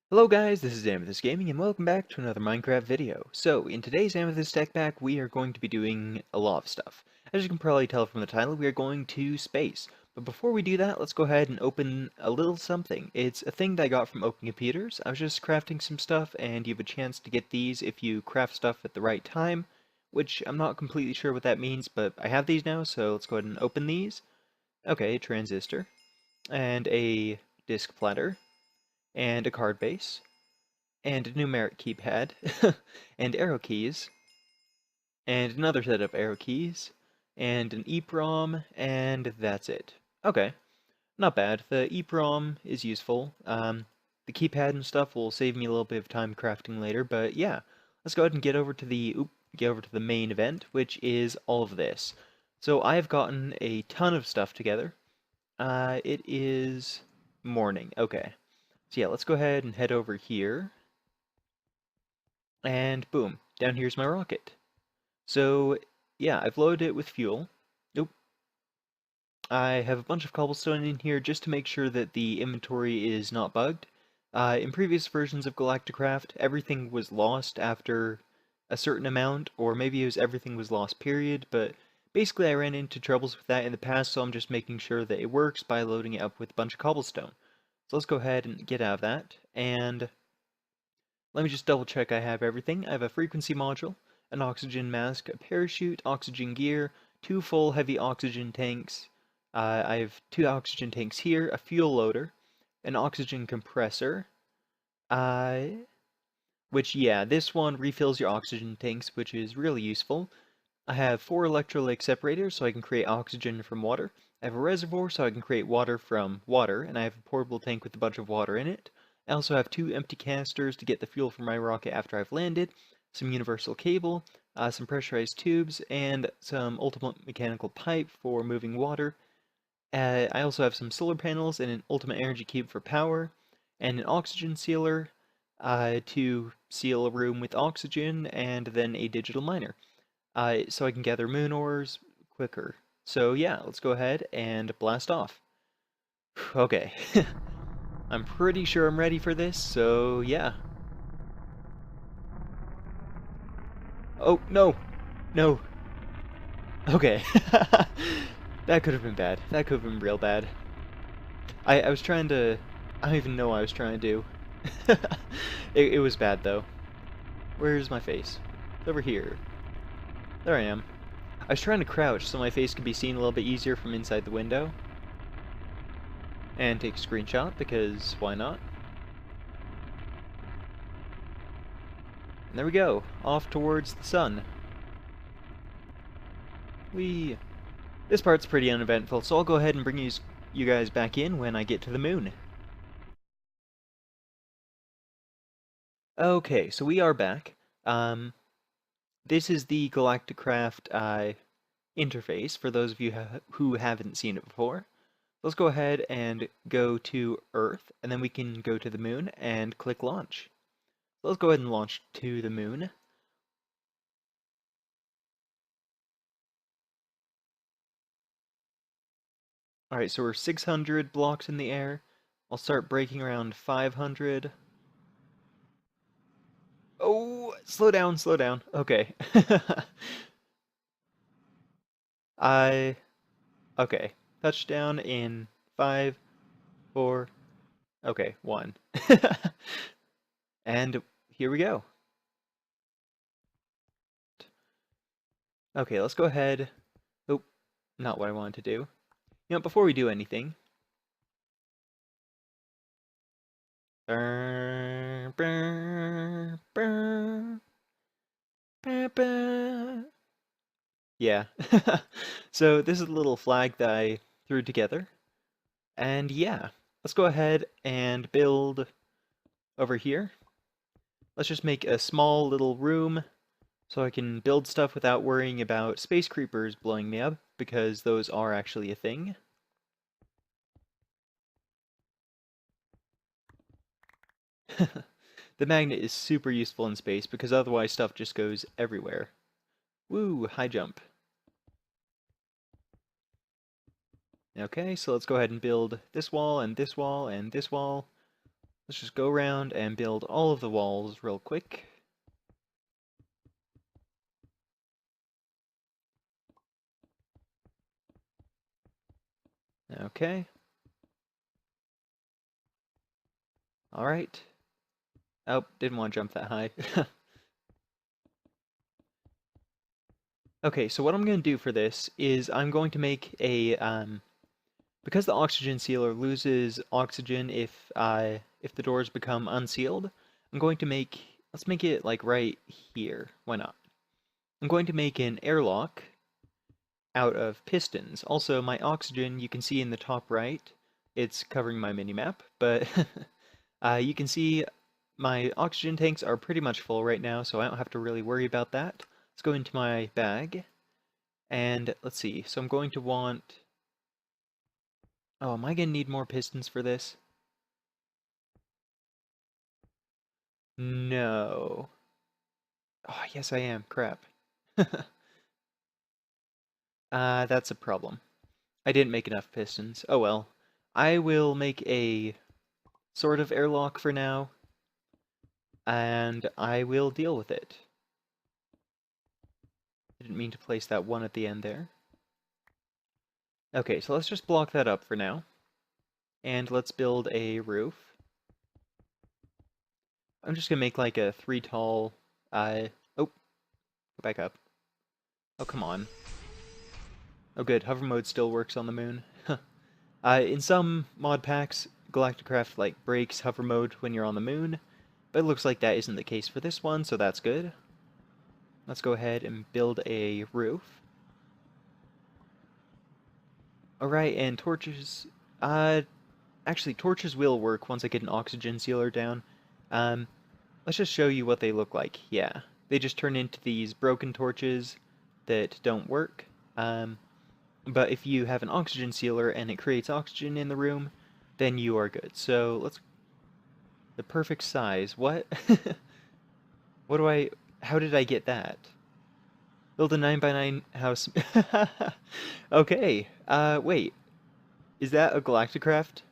Hello guys, this is Amethyst Gaming and welcome back to another Minecraft video. So, in today's Amethyst Tech Pack, we are going to be doing a lot of stuff. As you can probably tell from the title, we are going to space. But before we do that, let's go ahead and open a little something. It's a thing that I got from Open Computers. I was just crafting some stuff, and you have a chance to get these if you craft stuff at the right time, which I'm not completely sure what that means, but I have these now, so let's go ahead and open these. Okay, a transistor, and a disc platter, and a card base and a numeric keypad, and arrow keys, and another set of arrow keys, and an EEPROM, and that's it. Okay, not bad. The EEPROM is useful. The keypad and stuff will save me a little bit of time crafting later, but yeah, let's go ahead and get over to the main event, which is all of this. So I have gotten a ton of stuff together. It is morning. Okay. So yeah, let's go ahead and head over here. And boom, down here's my rocket. So yeah, I've loaded it with fuel. Nope. I have a bunch of cobblestone in here just to make sure that the inventory is not bugged. In previous versions of Galacticraft, everything was lost after a certain amount, or maybe it was everything was lost period, but basically I ran into troubles with that in the past, so I'm just making sure that it works by loading it up with a bunch of cobblestone. So let's go ahead and get out of that, and let me just double check I have everything. I have a frequency module, an oxygen mask, a parachute, oxygen gear, two full heavy oxygen tanks. I have two oxygen tanks here, a fuel loader, an oxygen compressor, uh, which, yeah, this one refills your oxygen tanks, which is really useful. I have four electrolytic separators, so I can create oxygen from water. I have a reservoir, so I can create water from water, and I have a portable tank with a bunch of water in it. I also have two empty canisters to get the fuel for my rocket after I've landed, some universal cable, some pressurized tubes, and some ultimate mechanical pipe for moving water. I also have some solar panels and an ultimate energy cube for power, and an oxygen sealer to seal a room with oxygen, and then a digital miner so I can gather moon ores quicker. So yeah, let's go ahead and blast off. Okay, I'm pretty sure I'm ready for this, so yeah. Oh, no, no. Okay. That could have been bad. That could have been real bad. I was trying to... I don't even know what I was trying to do. It was bad, though. Where's my face? It's over here. There I am. I was trying to crouch so my face could be seen a little bit easier from inside the window. And take a screenshot, because why not? And there we go, off towards the sun. This part's pretty uneventful, so I'll go ahead and bring you guys back in when I get to the moon. Okay, so we are back. This is the Galacticraft interface for those of you who haven't seen it before. Let's go ahead and go to Earth, and then we can go to the moon and click launch. So let's go ahead and launch to the moon. Alright, so we're 600 blocks in the air. I'll start braking around 500. Oh, slow down, slow down. Okay. I... Okay. Touchdown in 5, 4... Okay, 1. And here we go. Okay, let's go ahead... Oh, not what I wanted to do. You know, before we do anything... Yeah. So this is a little flag that I threw together. And yeah, let's go ahead and build over here. Let's just make a small little room so I can build stuff without worrying about space creepers blowing me up, because those are actually a thing. The magnet is super useful in space because otherwise stuff just goes everywhere. Woo, high jump. Okay, so let's go ahead and build this wall and this wall and this wall. Let's just go around and build all of the walls real quick. Okay. Alright. Oh, didn't want to jump that high. Okay, so what I'm going to do for this is I'm going to make a, because the oxygen sealer loses oxygen if the doors become unsealed, I'm going to make, let's make it like right here. Why not? I'm going to make an airlock out of pistons. Also, my oxygen, you can see in the top right, it's covering my minimap, but you can see my oxygen tanks are pretty much full right now, so I don't have to really worry about that. Let's go into my bag, and let's see. So I'm going to want... Oh, am I going to need more pistons for this? No. Oh, yes I am. Crap. That's a problem. I didn't make enough pistons. Oh well. I will make a sort of airlock for now, and I will deal with it. I didn't mean to place that one at the end there. Okay, so let's just block that up for now. And let's build a roof. I'm just gonna make like a 3 tall, oh, go back up. Oh, come on. Oh good, hover mode still works on the moon. In some mod packs, Galacticraft like breaks hover mode when you're on the moon, but it looks like that isn't the case for this one, so that's good. Let's go ahead and build a roof. Alright, and torches, actually torches will work once I get an oxygen sealer down. Let's just show you what they look like. Yeah, they just turn into these broken torches that don't work. But if you have an oxygen sealer and it creates oxygen in the room, then you are good. So let's... The perfect size. What? What do I... How did I get that? Build a 9x9 house. Okay. Wait. Is that a Galacticraft?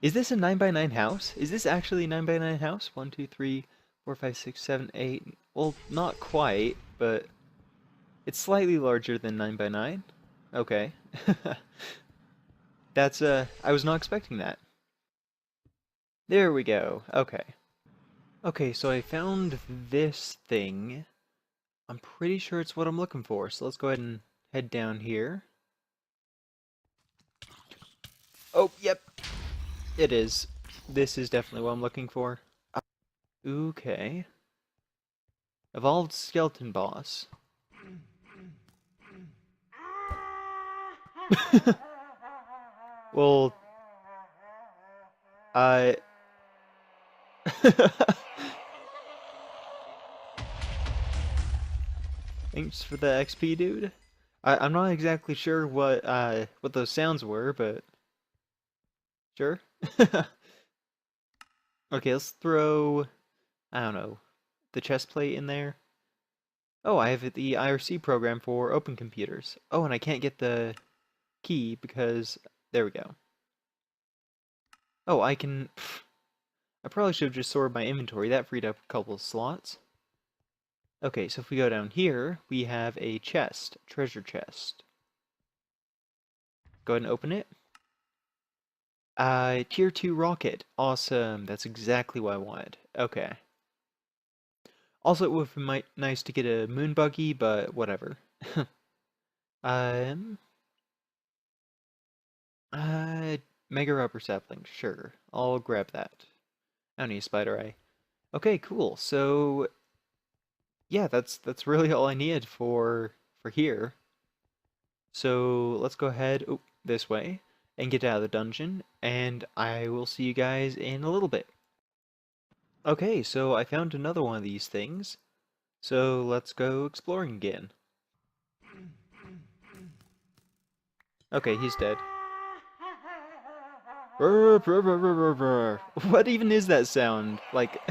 Is this a 9x9 house? Is this actually a 9x9 house? 1, 2, 3, 4, 5, 6, 7, 8. Well, not quite, but it's slightly larger than 9x9. Okay. That's, I was not expecting that. There we go. Okay. Okay, so I found this thing. I'm pretty sure it's what I'm looking for, so let's go ahead and head down here. Oh, yep. It is. This is definitely what I'm looking for. Okay. Evolved skeleton boss. Well, I... Thanks for the XP, dude. I'm not exactly sure what those sounds were, but sure. Okay, let's throw, I don't know, the chest plate in there. Oh, I have the IRC program for open computers. Oh, and I can't get the key because there we go. Oh, I can. I probably should have just sorted my inventory. That freed up a couple of slots. Okay, so if we go down here, we have a chest, treasure chest. Go ahead and open it. Tier 2 rocket. Awesome. That's exactly what I wanted. Okay. Also, it would be nice to get a moon buggy, but whatever. um, Mega rubber sapling. Sure. I'll grab that. I don't need a spider eye. Okay, cool. So, yeah, that's really all I needed for here. So let's go ahead, this way, and get out of the dungeon, and I will see you guys in a little bit. Okay, so I found another one of these things, so let's go exploring again. Okay, he's dead. What even is that sound? Like...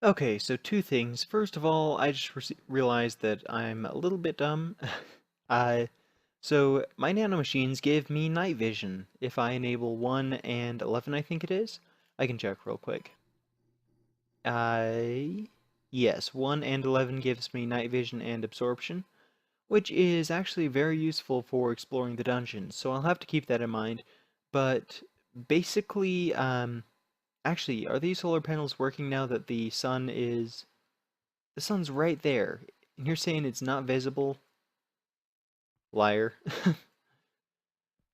Okay, so two things. First of all, I just realized that I'm a little bit dumb. So my nanomachines give me night vision if I enable 1 and 11, I think it is. I can check real quick. Yes, 1 and 11 gives me night vision and absorption, which is actually very useful for exploring the dungeon, so I'll have to keep that in mind. But basically, actually, are these solar panels working now that the sun is... The sun's right there, and you're saying it's not visible? Liar.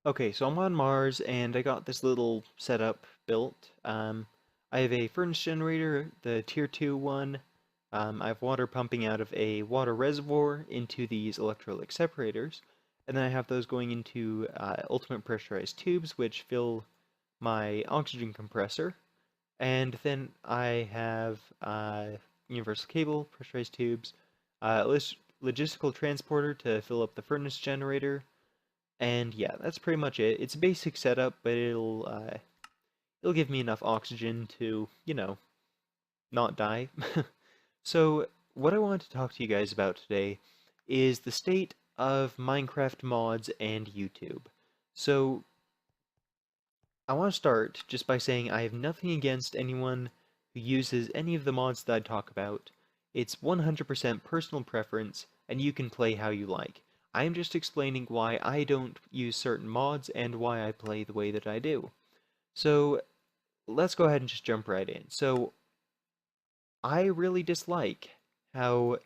Okay, so I'm on Mars, and I got this little setup built. I have a furnace generator, the tier 2 one. I have water pumping out of a water reservoir into these electrolytic separators, and then I have those going into ultimate pressurized tubes, which fill my oxygen compressor. And then I have universal cable, pressurized tubes, logistical transporter to fill up the furnace generator, and yeah, that's pretty much it. It's a basic setup, but it'll give me enough oxygen to, you know, not die. So, what I wanted to talk to you guys about today is the state of Minecraft mods and YouTube. So, I want to start just by saying I have nothing against anyone who uses any of the mods that I talk about. It's 100% personal preference, and you can play how you like. I am just explaining why I don't use certain mods and why I play the way that I do. So, let's go ahead and just jump right in. So, I really dislike how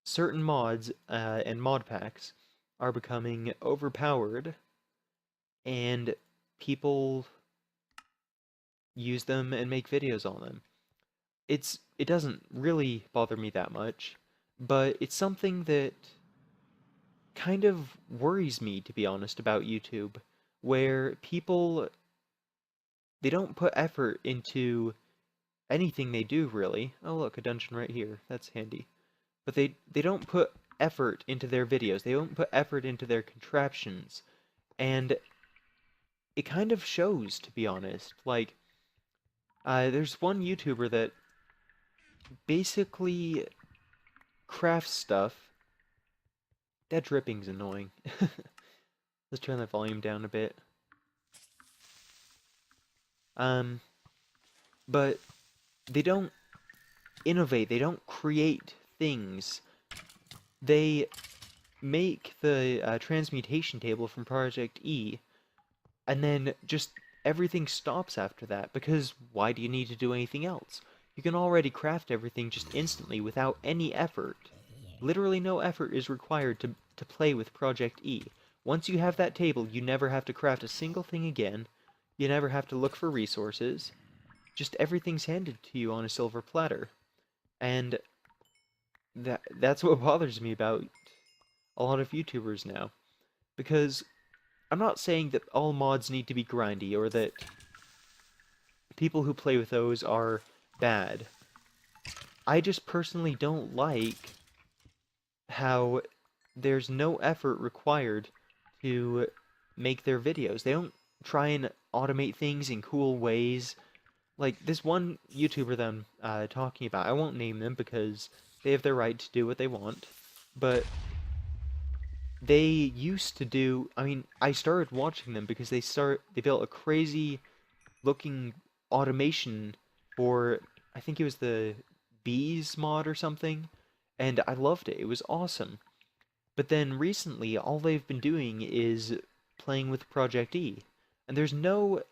certain mods and mod packs are becoming overpowered, and people use them and make videos on them. It doesn't really bother me that much, but it's something that kind of worries me, to be honest, about YouTube, where people, they don't put effort into anything they do, really. Oh look, a dungeon right here. That's handy. But they don't put effort into their videos. They don't put effort into their contraptions. And it kind of shows, to be honest. Like, there's one YouTuber that basically crafts stuff. That dripping's annoying. Let's turn that volume down a bit. But they don't innovate. They don't create things. They make the transmutation table from Project E, and then just everything stops after that, because why do you need to do anything else? You can already craft everything just instantly without any effort. Literally no effort is required to play with Project E. Once you have that table, you never have to craft a single thing again. You never have to look for resources. Just everything's handed to you on a silver platter. And that's what bothers me about a lot of YouTubers now. Because I'm not saying that all mods need to be grindy, or that people who play with those are bad. I just personally don't like how there's no effort required to make their videos. They don't try and automate things in cool ways. Like this one YouTuber that I'm talking about, I won't name them because they have their right to do what they want, but they used to do, I mean, I started watching them because they built a crazy looking automation for, I think it was the bees mod or something, and I loved it. It was awesome. But then recently, all they've been doing is playing with Project E, and there's no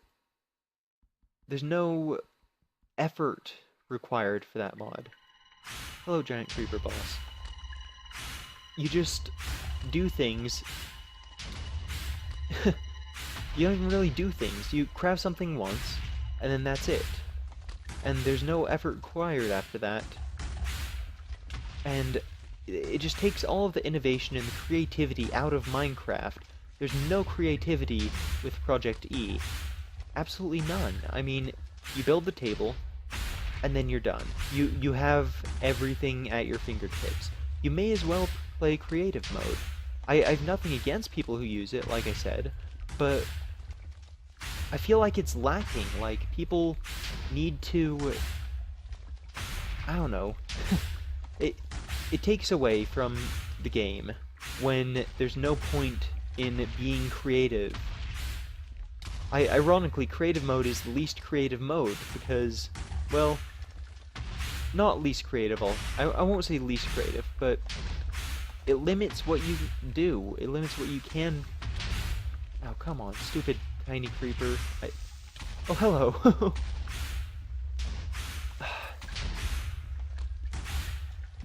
effort required for that mod. Hello, giant creeper boss. You just do things. You don't even really do things. You craft something once, and then that's it. And there's no effort required after that. And it just takes all of the innovation and the creativity out of Minecraft. There's no creativity with Project E. Absolutely none. I mean, you build the table, and then you're done. You have everything at your fingertips. You may as well play creative mode. I have nothing against people who use it, like I said, but I feel like it's lacking. Like, people need to... I don't know. It takes away from the game when there's no point in being creative. Ironically, creative mode is the least creative mode because, well, not least creative. I won't say least creative, but it limits what you do. It limits what you can. Oh, come on, stupid tiny creeper. Oh, hello.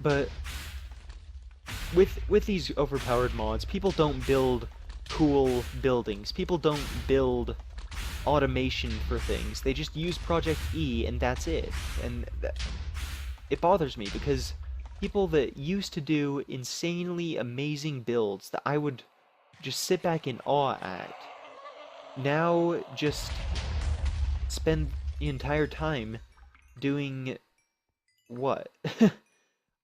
But with these overpowered mods, people don't build cool buildings. People don't build automation for things. They just use Project E and that's it. And it bothers me because people that used to do insanely amazing builds that I would just sit back in awe at now just spend the entire time doing what?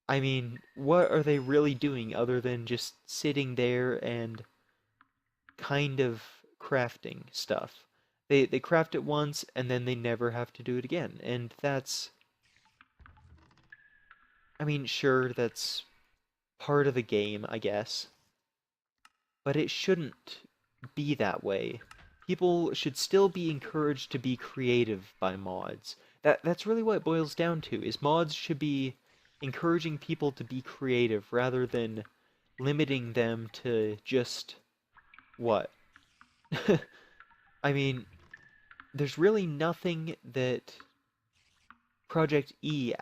I mean, what are they really doing other than just sitting there and kind of crafting stuff? They craft it once and then they never have to do it again. And that's, I mean, sure, that's part of the game, I guess, but it shouldn't be that way. People should still be encouraged to be creative by mods. That's really what it boils down to, is mods should be encouraging people to be creative rather than limiting them to just what? I mean, there's really nothing that Project E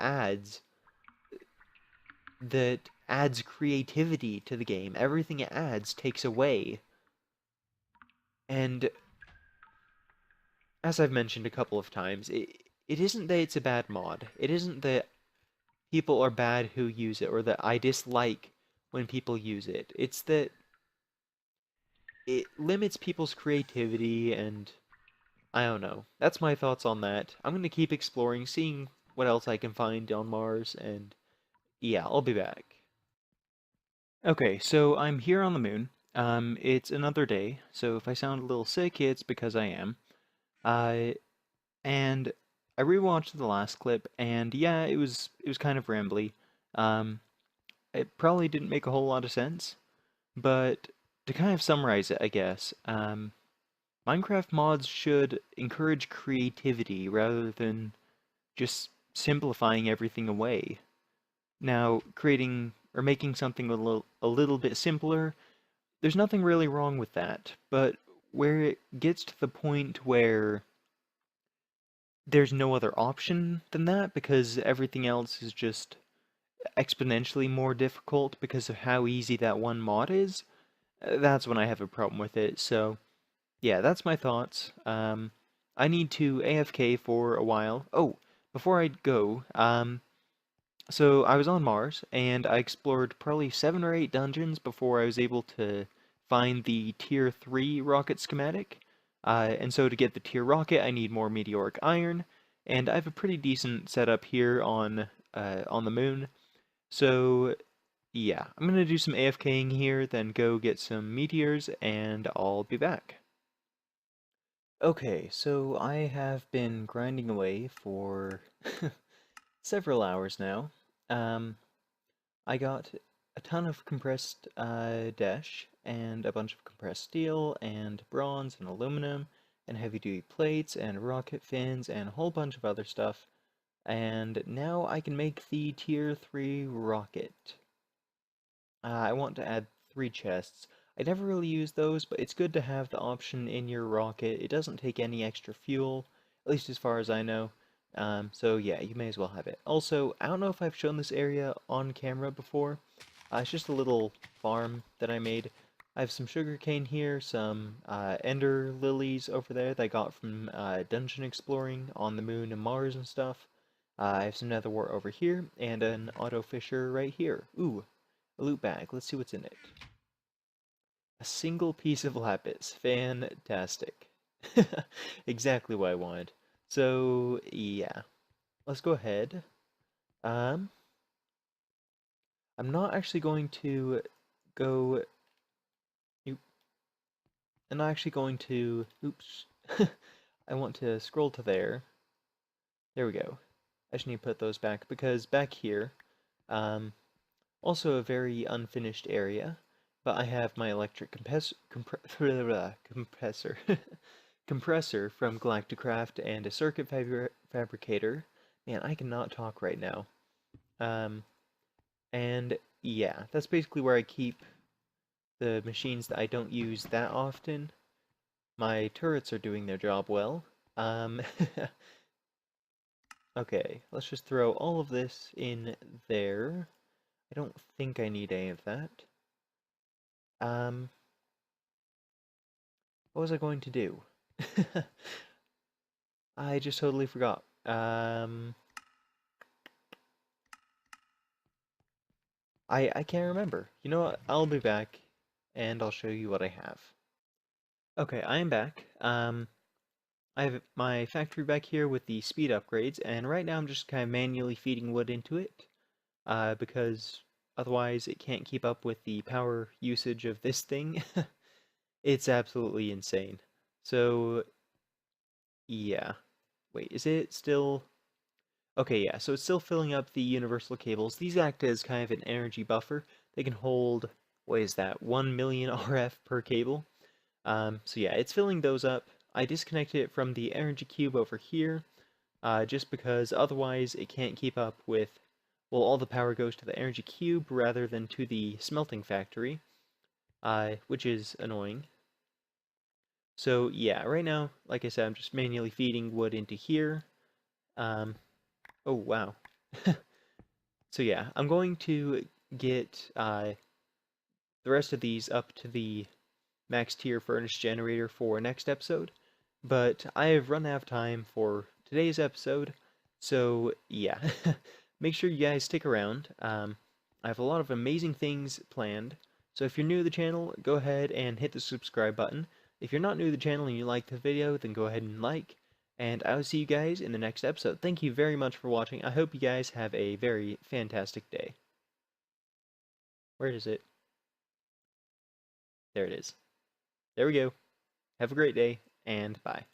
that adds creativity to the game. Everything it adds takes away. And as I've mentioned a couple of times, it isn't that it's a bad mod. It isn't that people are bad who use it or that I dislike when people use it. It's that it limits people's creativity and I don't know. That's my thoughts on that. I'm going to keep exploring, seeing what else I can find on Mars, and yeah, I'll be back. Okay, so I'm here on the moon. It's another day, so if I sound a little sick, it's because I am. Uh, and I rewatched the last clip, and yeah, it was kind of rambly. Um, it probably didn't make a whole lot of sense, but to kind of summarize it, I guess, Minecraft mods should encourage creativity rather than just simplifying everything away. Now, creating or making something a little bit simpler, there's nothing really wrong with that, but where it gets to the point where there's no other option than that because everything else is just exponentially more difficult because of how easy that one mod is, that's when I have a problem with it. So, yeah, that's my thoughts. I need to AFK for a while. Oh, before I go, so I was on Mars and I explored probably 7 or 8 dungeons before I was able to find the tier 3 rocket schematic. And so to get the tier rocket, I need more meteoric iron, and I have a pretty decent setup here on the moon. So yeah, I'm gonna do some AFKing here, then go get some meteors, and I'll be back. Okay, so I have been grinding away for several hours now. Um, I got a ton of compressed dash and a bunch of compressed steel and bronze and aluminum and heavy duty plates and rocket fins and a whole bunch of other stuff. And now I can make the tier 3 rocket. I want to add 3 chests. I never really use those, but it's good to have the option in your rocket. It doesn't take any extra fuel, at least as far as I know. So yeah, you may as well have it. Also, I don't know if I've shown this area on camera before. It's just a little farm that I made. I have some sugarcane here, some ender lilies over there that I got from dungeon exploring on the moon and Mars and stuff. I have some nether wart over here, and an auto fisher right here. Ooh, a loot bag. Let's see what's in it. A single piece of lapis. Fantastic. Exactly what I wanted. So, yeah. Let's go ahead. Um, I'm not actually going to go... Oop, I'm not actually going to... Oops. I want to scroll to there. There we go. I just need to put those back, because back here, also a very unfinished area, but I have my electric compressor compressor from Galacticraft and a circuit fabricator. Man, I cannot talk right now. Um, and yeah, that's basically where I keep the machines that I don't use that often. My turrets are doing their job well. Um, okay, let's just throw all of this in there. I don't think I need any of that. Um, what was I going to do? I just totally forgot. I can't remember. You know what? I'll be back, and I'll show you what I have. Okay, I am back. I have my factory back here with the speed upgrades, and right now I'm just kind of manually feeding wood into it, because otherwise it can't keep up with the power usage of this thing. It's absolutely insane. So, yeah. Wait, is it still... Okay, yeah, so it's still filling up the universal cables. These act as kind of an energy buffer. They can hold, what is that, 1 million RF per cable. So yeah, it's filling those up. I disconnected it from the energy cube over here, just because otherwise it can't keep up with, well, all the power goes to the energy cube rather than to the smelting factory, which is annoying. So yeah, right now, like I said, I'm just manually feeding wood into here. Oh wow. So yeah, I'm going to get the rest of these up to the max tier furnace generator for next episode, but I have run out of time for today's episode, so yeah, make sure you guys stick around. I have a lot of amazing things planned, so if you're new to the channel, go ahead and hit the subscribe button. If you're not new to the channel and you like the video, then go ahead and like, and I will see you guys in the next episode. Thank you very much for watching. I hope you guys have a very fantastic day. Where is it? There it is. There we go. Have a great day, and bye.